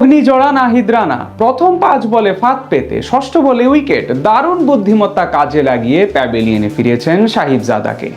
ঘূর্ণিঝড় নাহিদ রানা প্রথম 5 বলে ফাঁদ পেতে ষষ্ঠ বলে উইকেট, দারুণ বুদ্ধিমত্তা কাজে লাগিয়ে প্যাভিলিয়নে ফিরিয়েছেন সাহিবজাদাকে।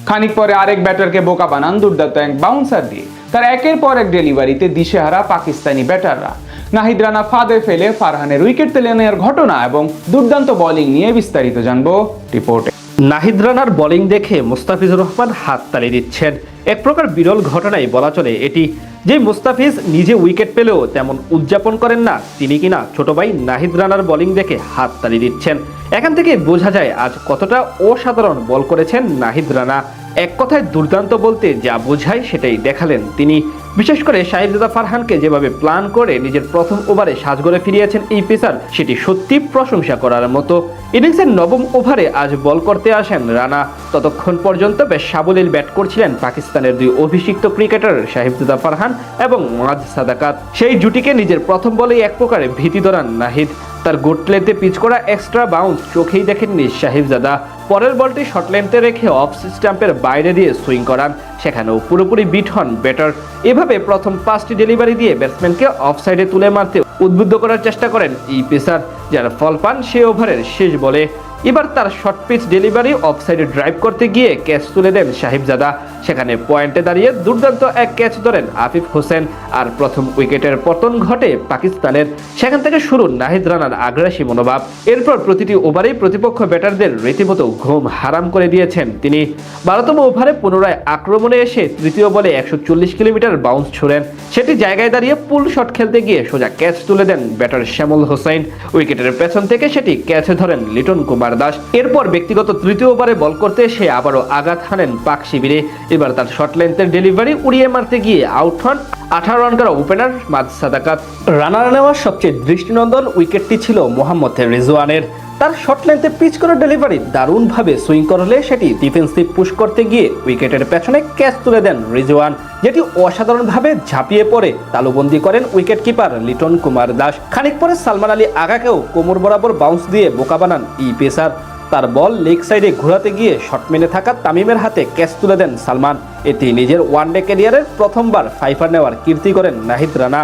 খানিক পরে আরেক ব্যাটারকে বোকা বানান দুর্দান্ত এক বাউন্সার দিয়ে। তার একের পর এক ডেলিভারিতে দিশেহারা পাকিস্তানি ব্যাটাররা। নাহিদ রানা ফাঁদে ফেলে ফারহানের উইকেট তুলে নেওয়ার ঘটনা এবং দুর্দান্ত বোলিং নিয়ে বিস্তারিত জানবো রিপোর্টে। নাহিদ রানার বোলিং দেখে মুস্তাফিজুর রহমান হাততালি দিচ্ছেন। এক প্রকার বিরল ঘটনাই বলা চলে এটি, যে মুস্তাফিজ নিজে উইকেট পেলেও তেমন উদযাপন করেন না, তিনি কিনা ছোট ভাই নাহিদ রানার বোলিং দেখে হাততালি দিচ্ছেন। এখান থেকে বোঝা যায় আজ কতটা অসাধারণ বল করেছেন নাহিদ রানা। এক কথায় দুর্দান্ত বলতে যা বোঝায় সেটাই দেখালেন তিনি। বিশেষ করে সাহিবজাদা ফারহানকে যেভাবে প্ল্যান করে নিজের প্রথম ওভারে সাজঘরে ফিরিয়েছেন এই পেসার, সেটি সত্যি প্রশংসা করার মতো। ইনিংসের নবম ওভারে আজ বল করতে আসেন রানা। ততক্ষণ পর্যন্ত বেশ সাবলীল ব্যাট করছিলেন পাকিস্তানের দুই অভিষিক্ত ক্রিকেটার সাহিবজাদা ফারহান এবং ওয়াজ সাদাকাত। সেই জুটিকে নিজের প্রথম বলেই এক প্রকারে ভীতি ধরান নাহিদ। তার গুড লেন্থে পিচ করা এক্সট্রা বাউন্স চোখেই দেখেননি সাহিবজাদা। পরের বলটি শর্ট লেন্থে রেখে অফ স্টাম্পের বাইরে দিয়ে সুইং করান, সেখানেও পুরোপুরি বিট হন ব্যাটার। এভাবে প্রথম 5টি ডেলিভারি দিয়ে ব্যাটসম্যানকে অফ সাইডে তুলে মারতে উদ্বুদ্ধ করার চেষ্টা করেন এই পেসার, যার ফল পান সে ওভারের শেষ বলে। এবার তার শর্ট পিচ ডেলিভারি অফ সাইডে ড্রাইভ করতে গিয়ে ক্যাচ তুলে দেন সাহিবজাদা। সেখানে পয়েন্টে দাঁড়িয়ে দুর্দান্ত এক ক্যাচ ধরেন আফিফ হোসেন, আর প্রথম উইকেটের পতন ঘটে পাকিস্তানের। সেখান থেকে শুরু নাহিদ রানার আগ্রাসী মনোভাব। এরপর প্রতিটি ওভারেই প্রতিপক্ষ ব্যাটারদের রীতিমতো ঘুম হারাম করে দিয়েছেন তিনি। 12তম ওভারে পুনরায় আক্রমণে এসে তৃতীয় বলে 140 কিলোমিটার বাউন্স ছোড়েন। সেটি জায়গায় দাঁড়িয়ে পুল শট খেলতে গিয়ে সোজা ক্যাচ তুলে দেন ব্যাটার শ্যামল হোসেন। উইকেটের পেছন থেকে সেটি ক্যাচে ধরেন লিটন কুমার দাস। এরপর ব্যক্তিগত তৃতীয় ওভারে বল করতে এসে আবারও আঘাত হানেন পাক শিবিরে। এবার তার শর্ট লেন্থের ডেলিভারি উড়িয়ে মারতে গিয়ে আউট হন 18 রান করা ওপেনার ওয়াজ সাদাকাত। রানার নেওয়ার সবচেয়ে দৃষ্টিনন্দন উইকেটটি ছিল মোহাম্মদ রিজওয়ানের। তার শর্ট লেন্থে পিচ করা ডেলিভারি দারুণভাবে সুইং করলে সেটি ডিফেন্সিভ পুশ করতে গিয়ে উইকেটের পেছনে ক্যাচ তুলে দেন রিজওয়ান, যেটি অসাধারণভাবে ঝাঁপিয়ে পড়ে তালুবন্দি করেন উইকেট কিপার লিটন কুমার দাস। খানিক পরে সালমান আলী আগাকেও কোমর বরাবর বাউন্স দিয়ে বোকা বানান এই পেসার। তার বল লেগ সাইডে ঘোরাতে গিয়ে শট মেনে থাকা তামিমের হাতে ক্যাচ তুলে দেন সালমান। এটি নিজের ওয়ানডে ক্যারিয়ারের প্রথমবার ফাইফার নেওয়ার কীর্তি করেন নাহিদ রানা।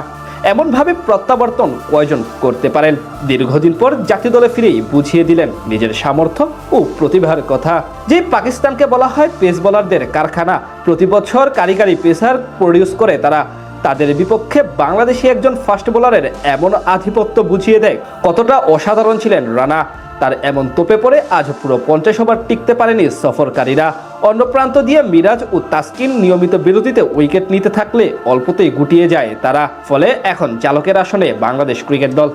এমনভাবে প্রত্যাবর্তন কয়জন করতে পারেন? দীর্ঘদিন পর জাতীয় দলে ফিরেই বুঝিয়ে দিলেন নিজের সামর্থ্য ও প্রতিভার কথা। যে পাকিস্তানকে বলা হয় পেস বোলারদের কারখানা, প্রতি বছর কারিগরি পেসার প্রডিউস করে তারা, তাদের বিপক্ষে বাংলাদেশি একজন ফাস্ট বোলারের এমন আধিপত্য বুঝিয়ে দেয় কতটা অসাধারণ ছিলেন রানা। তার এমন তোপে পড়ে আজ পুরো 50 ওভার টিকতে পারেনি সফরকারীরা। অন্য প্রান্ত দিয়ে মিরাজ ও তাসকিন নিয়মিত বিরতিতে উইকেট নিতে থাকলে অল্পতেই গুটিয়ে যায় তারা। ফলে এখন চালকের আসনে বাংলাদেশ ক্রিকেট দল।